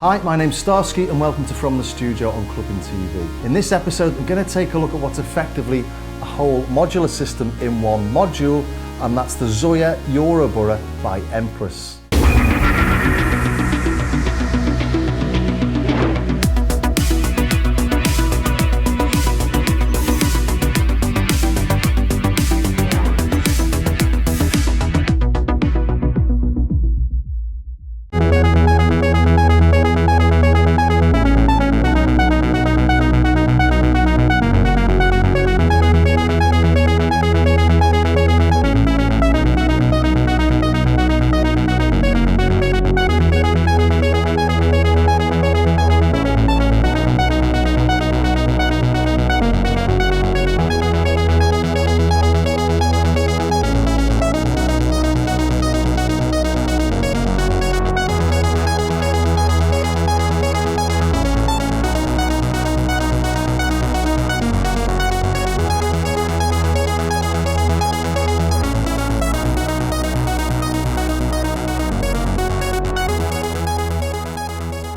Hi, my name's Starsky and welcome to From the Studio on Clubbing TV. In this episode, I'm going to take a look at what's effectively a whole modular system in one module, and that's the Zoya Youtuber by Empress.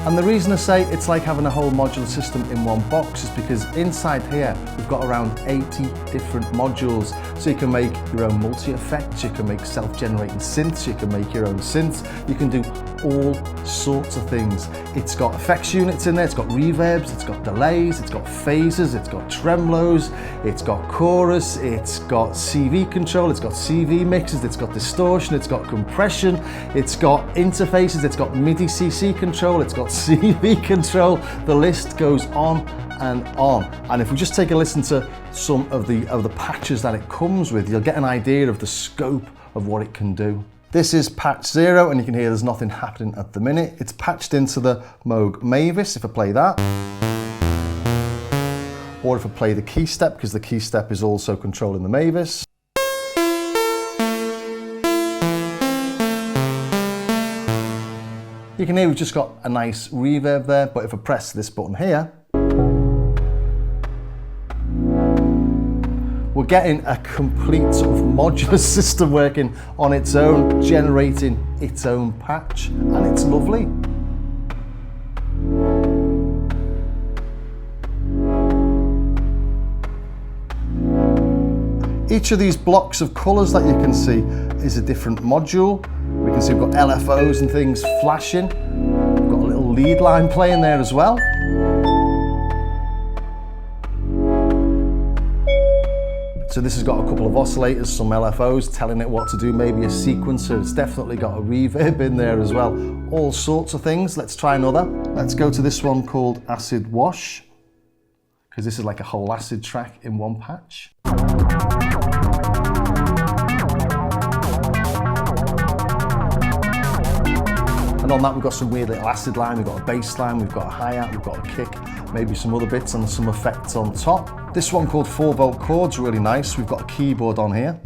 And the reason I say it's like having a whole modular system in one box is because inside here we've got around 80 different modules. So you can make your own multi-effects, you can make self-generating synths, you can make your own synths, you can do all sorts of things. It's got effects units in there, it's got reverbs, it's got delays, it's got phases, it's got tremolos, it's got chorus, it's got CV control, it's got CV mixes, it's got distortion, it's got compression, it's got interfaces, it's got MIDI CC control, it's got CV control. The list goes on and on. And if we just take a listen to some of the patches that it comes with, you'll get an idea of the scope of what it can do. This is patch 0, and you can hear there's nothing happening at the minute. It's patched into the Moog Mavis, if I play that. Or if I play the key step, because the key step is also controlling the Mavis. You can hear we've just got a nice reverb there, but if I press this button here, we're getting a complete sort of modular system working on its own, generating its own patch, and it's lovely. Each of these blocks of colours that you can see is a different module. We can see we've got LFOs and things flashing. We've got a little lead line playing there as well. So this has got a couple of oscillators, some LFOs telling it what to do, maybe a sequencer. It's definitely got a reverb in there as well. All sorts of things. Let's try another. Let's go to this one called Acid Wash, because this is like a whole acid track in one patch. And on that we've got some weird little acid line, we've got a bass line, we've got a hi-hat, we've got a kick, maybe some other bits and some effects on top. This one called 4-volt chords, really nice. We've got a keyboard on here.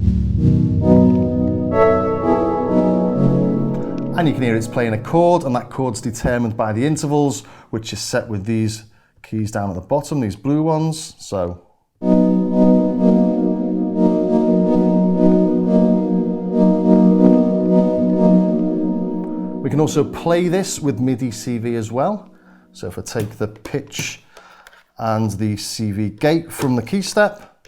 And you can hear it's playing a chord, and that chord's determined by the intervals, which is set with these keys down at the bottom, these blue ones. So we can also play this with MIDI CV as well. So if I take the pitch and the CV gate from the key step,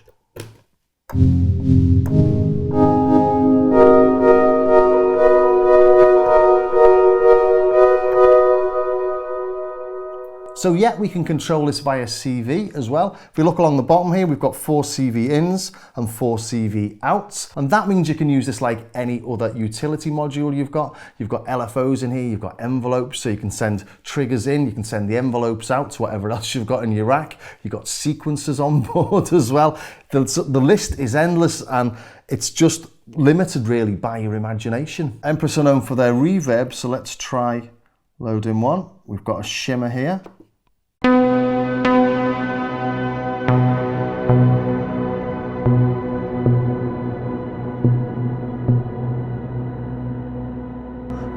so yeah, we can control this via CV as well. If we look along the bottom here, we've got 4 CV ins and 4 CV outs. And that means you can use this like any other utility module you've got. You've got LFOs in here, you've got envelopes, so you can send triggers in, you can send the envelopes out to whatever else you've got in your rack. You've got sequencers on board as well. The list is endless, and it's just limited really by your imagination. Empress are known for their reverb, so let's try loading one. We've got a shimmer here.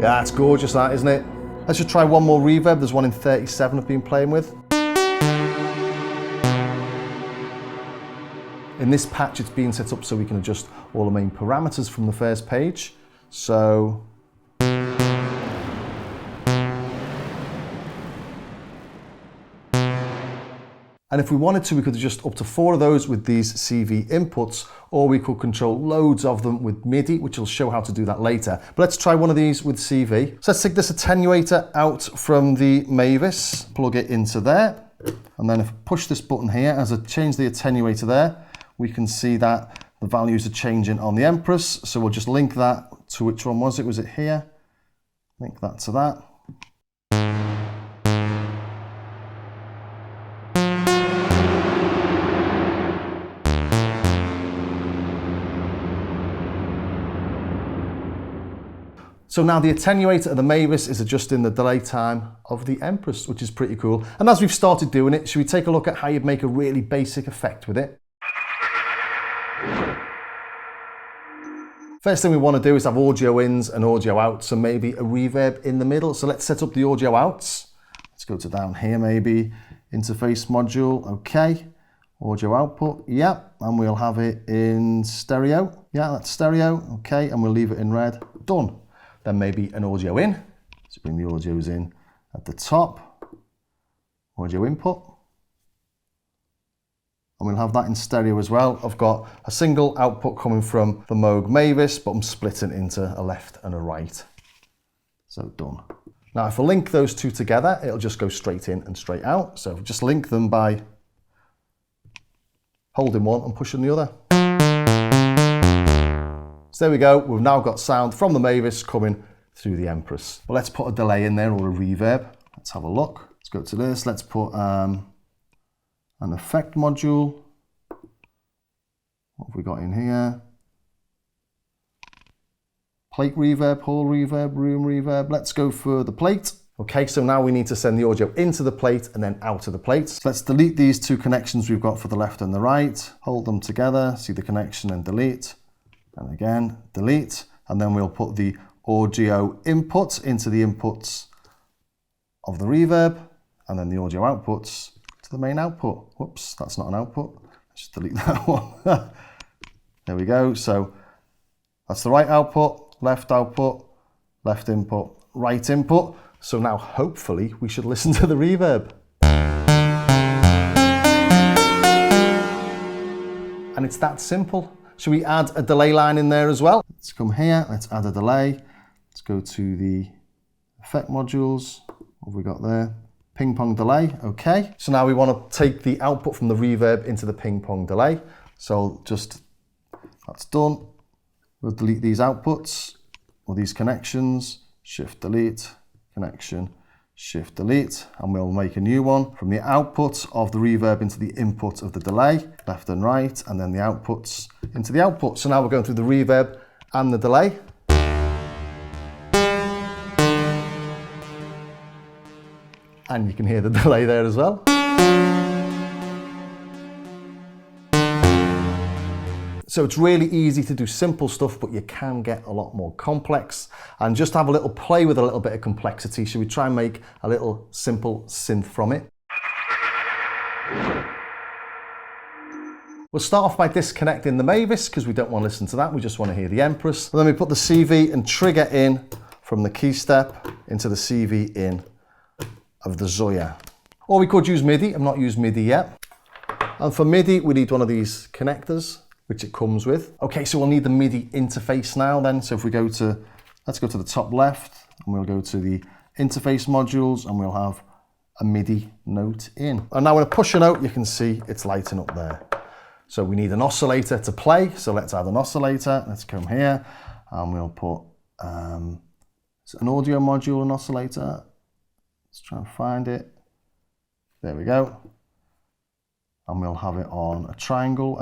Yeah, it's gorgeous that, isn't it? Let's just try one more reverb. There's one in 37 I've been playing with. In this patch, it's being set up so we can adjust all the main parameters from the first page. So And if we wanted to, we could adjust up to 4 of those with these CV inputs, or we could control loads of them with MIDI, which will show how to do that later. But let's try one of these with CV. So let's take this attenuator out from the Mavis, plug it into there. And then if I push this button here, as I change the attenuator there, we can see that the values are changing on the Empress. So we'll just link that to, which one was it? Was it here? Link that to that. So now the attenuator of the Mavis is adjusting the delay time of the Empress, which is pretty cool. And as we've started doing it, should we take a look at how you'd make a really basic effect with it? First thing we want to do is have audio ins and audio outs, and maybe a reverb in the middle. So let's set up the audio outs. Let's go to down here, maybe interface module. Okay. Audio output. Yeah. And we'll have it in stereo. Yeah, that's stereo. Okay. And we'll leave it in red. Done. Then maybe an audio in. Let's bring the audios in at the top. Audio input. And we'll have that in stereo as well. I've got a single output coming from the Moog Mavis, but I'm splitting into a left and a right. So done. Now if I link those two together, it'll just go straight in and straight out. So just link them by holding one and pushing the other. So there we go, we've now got sound from the Mavis coming through the Empress. Well, let's put a delay in there, or a reverb. Let's have a look. Let's go to this, let's put an effect module. What have we got in here? Plate reverb, hall reverb, room reverb. Let's go for the plate. Okay, so now we need to send the audio into the plate and then out of the plate. So let's delete these two connections we've got for the left and the right. Hold them together, see the connection and delete. And again, delete, and then we'll put the audio inputs into the inputs of the reverb, and then the audio outputs to the main output. Whoops, that's not an output. Let's just delete that one. There we go. So that's the right output, left input, right input. So now hopefully we should listen to the reverb. And it's that simple. Should we add a delay line in there as well? Let's come here, let's add a delay. Let's go to the effect modules. What have we got there? Ping pong delay, okay. So now we want to take the output from the reverb into the ping pong delay. So just, that's done. We'll delete these outputs, or these connections, shift delete, connection, shift delete, and we'll make a new one from the output of the reverb into the input of the delay, left and right, and then the outputs into the output. So now we're going through the reverb and the delay. And you can hear the delay there as well. So it's really easy to do simple stuff, but you can get a lot more complex. And just have a little play with a little bit of complexity. Should we try and make a little simple synth from it? We'll start off by disconnecting the Mavis, because we don't want to listen to that, we just want to hear the Empress. And then we put the CV and trigger in from the key step into the CV in of the Zoya. Or we could use MIDI, I've not used MIDI yet. And for MIDI, we need one of these connectors, which it comes with. Okay, so we'll need the MIDI interface now then. So if we go to, let's go to the top left, and we'll go to the interface modules, and we'll have a MIDI note in. And now when I push a note, you can see it's lighting up there. So we need an oscillator to play. So let's add an oscillator. Let's come here, and we'll put an audio module, an oscillator. Let's try and find it. There we go. And we'll have it on a triangle.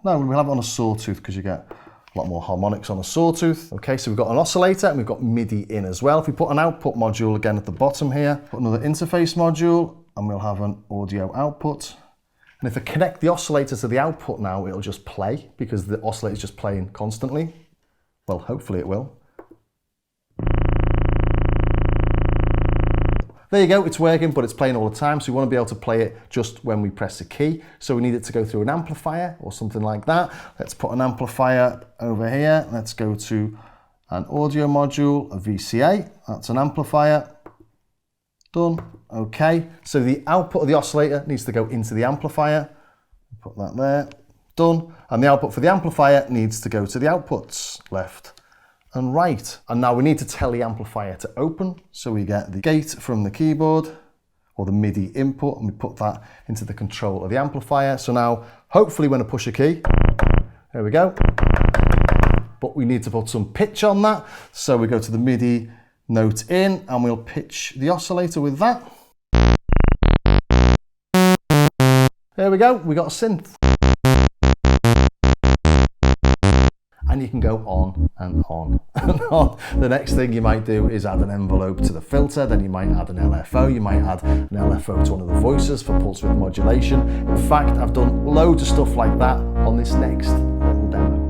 No, we'll have it on a sawtooth, because you get a lot more harmonics on a sawtooth. Okay, so we've got an oscillator and we've got MIDI in as well. If we put an output module again at the bottom here, put another interface module, and we'll have an audio output. And if I connect the oscillator to the output now, it'll just play, because the oscillator is just playing constantly. Well, hopefully it will. There you go, it's working, but it's playing all the time, so we want to be able to play it just when we press a key. So we need it to go through an amplifier or something like that. Let's put an amplifier over here. Let's go to an audio module, a VCA. That's an amplifier. Done. Okay, so the output of the oscillator needs to go into the amplifier. Put that there, done. And the output for the amplifier needs to go to the outputs, left and right. And now we need to tell the amplifier to open. So we get the gate from the keyboard, or the MIDI input, and we put that into the control of the amplifier. So now, hopefully when I push a key, there we go. But we need to put some pitch on that. So we go to the MIDI note in, and we'll pitch the oscillator with that. There we go, we got a synth. And you can go on and on and on. The next thing you might do is add an envelope to the filter, then you might add an LFO, you might add an LFO to one of the voices for pulse width modulation. In fact, I've done loads of stuff like that on this next little demo.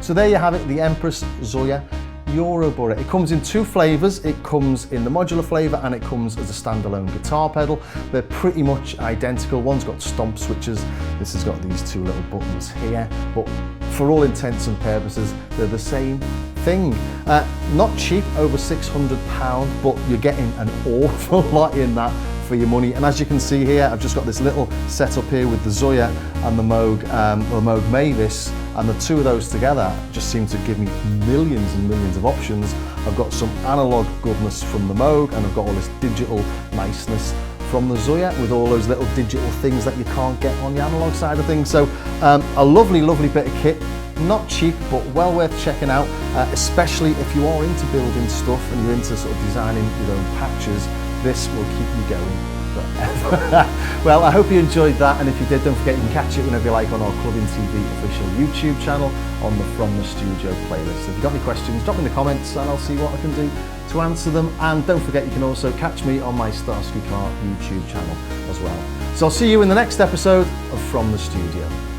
So there you have it, the Empress Zoia Euro Burret. It comes in two flavours. It comes in the modular flavour and it comes as a standalone guitar pedal. They're pretty much identical. One's got stomp switches, this has got these two little buttons here, but for all intents and purposes, they're the same thing. Not cheap, over £600, but you're getting an awful lot in that for your money. And as you can see here, I've just got this little setup here with the Zoya and the Moog Mavis, and the two of those together just seem to give me millions and millions of options. I've got some analog goodness from the Moog, and I've got all this digital niceness from the Zoya with all those little digital things that you can't get on the analog side of things. So a lovely, lovely bit of kit. Not cheap, but well worth checking out, especially if you are into building stuff and you're into sort of designing your own patches. This will keep you going forever. Well, I hope you enjoyed that, and if you did, don't forget you can catch it whenever you like on our Clubbing TV official YouTube channel on the From the Studio playlist. If you've got any questions, drop me in the comments and I'll see what I can do to answer them. And don't forget you can also catch me on my Starsky Carr YouTube channel as well. So I'll see you in the next episode of From the Studio.